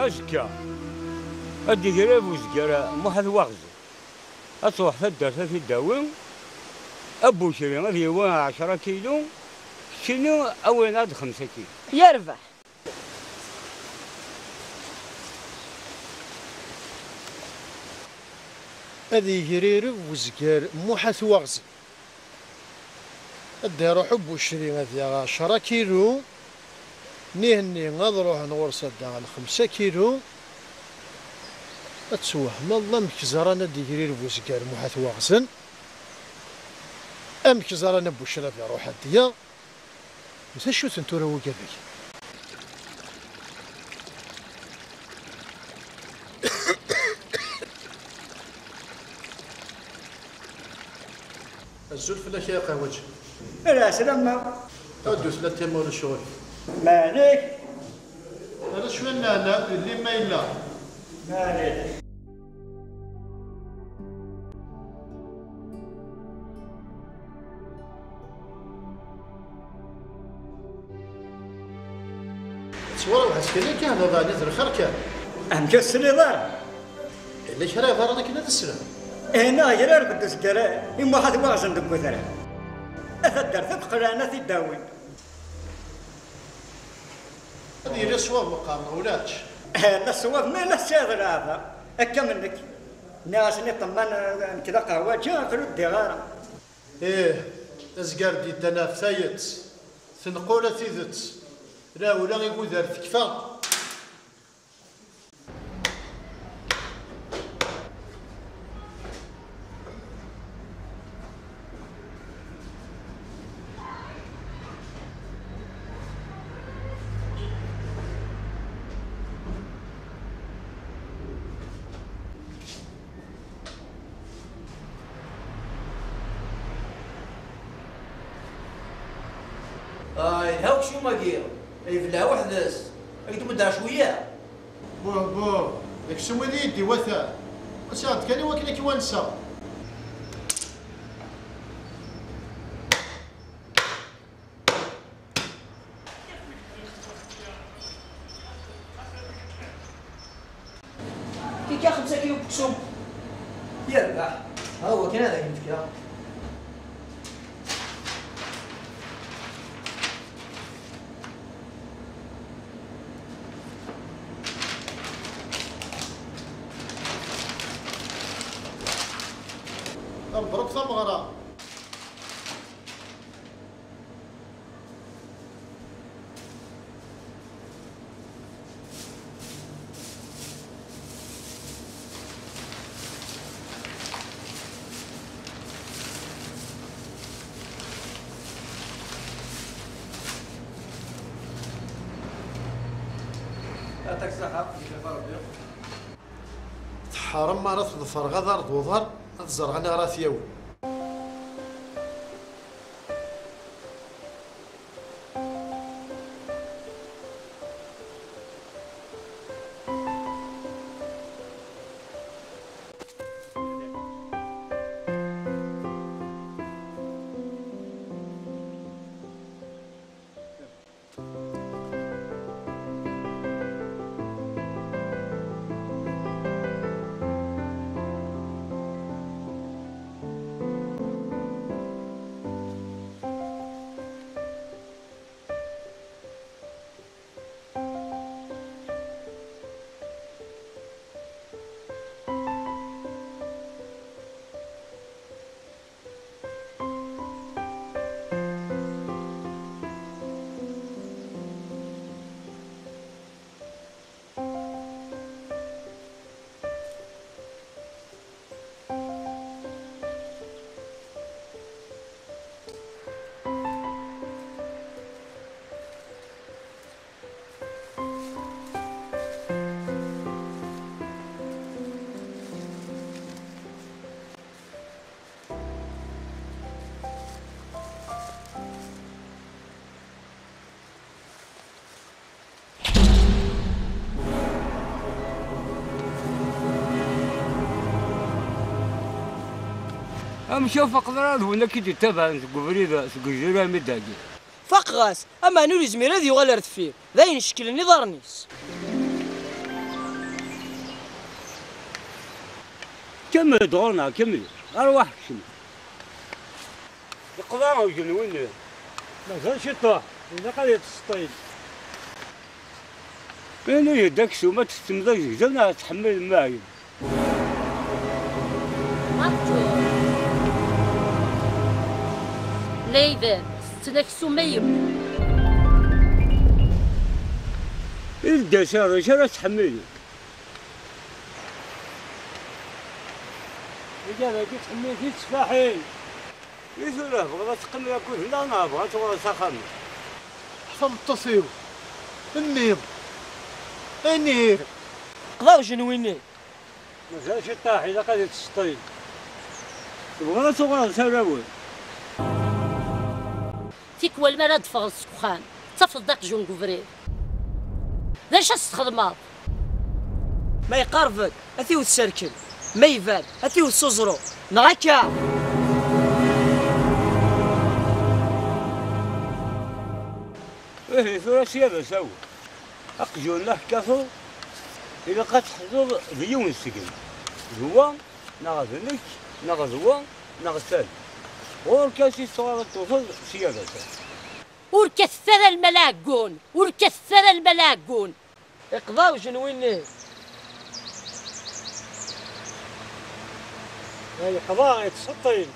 أزكى أدي قريب وزكرا محث وغز أصبح ثلاثة في الداوين أبو شري غادي هو 10 كيلو شنو أول عاد 5 كيلو يربح. هذه قريب وزكار محث وغز أدي روح أبو شري غادي 10 كيلو نهني نروح نورس على 5 كيلو أتسوح ما الله مكزرانا ديري وزكار محاث واغزن أم كزرانا بوشرا في روح الديا مثل شو تنتورا وقابك الزلف لك يا قهوج لا سلامة أدو 3 أيام ولا الشغل مالك هذا شو أنا اللي ما إلا مالك تصور واحد سكني كان هذا نزل خير كان مكسر دار اللي شرا دار كنا تسلم هنا يرى قدس كرا يما حد ما عشان دبو ثرى أثدر تبقى أنا تداوي هذه لا صواب وقام ولاتش لا صواب ما لا شاذر هذا أكا منك ناس نطمن كذا قهوة جا في الدغارة إيه أزقار دي تناف ثايت ثنقولة ثيثت لا ولا يقول ذا تكفى هاوك شو ما قيل يفلا وحدس اكتب مدها شويه بو داك السمو اللي يدي وثا وساعد كان وكنا كي ونسى كي 5 كيلو بكسوم يربح ها هو كان هذاك المشكله مبروك ثمغرة يعطيك الصحة تحرم ما تظفر غدر وظهر تزرعنا راثياوي أمشي فقدرات ولا كي تتابع تقبري تقجرها مداقي فقغاس أما نوري زمير هذه يغالر تفير ذاين شكل نظارنيس كمل دورنا كمل أرواح كمل يقضى وجنون مازال شي طاح إذا قال يتسطيل بين يدك شو ما تستمضي زلنا تحمل الماء ليذا ستنكسو ميم إذا شارة تحمل إذا ما كنت تحمل في تسفاحين يسوله بغا تقم ياكل هنا أنا بغا تغرى سخن حفظ التصيو النير النير قضاو جنويني مازال شي طاح إذا قال يتسطيل بغا تغرى سراول تيكوى المراد فغ السخان تفض داك جون كوفري ليش استخدمها ما يقرفك أثيو السركل ما يفاد أثيو السوزرو نغاكا إيه ثلاثية بس هو أقجون له كفو إذا قد حضر ديون السجن زوا نغذنك نغزوا نغسل وركاسي صغار الطفل سيادة وركثر الملاقون وركثر الملاقون اقضاو جنويني يعني قضاء يتسطيل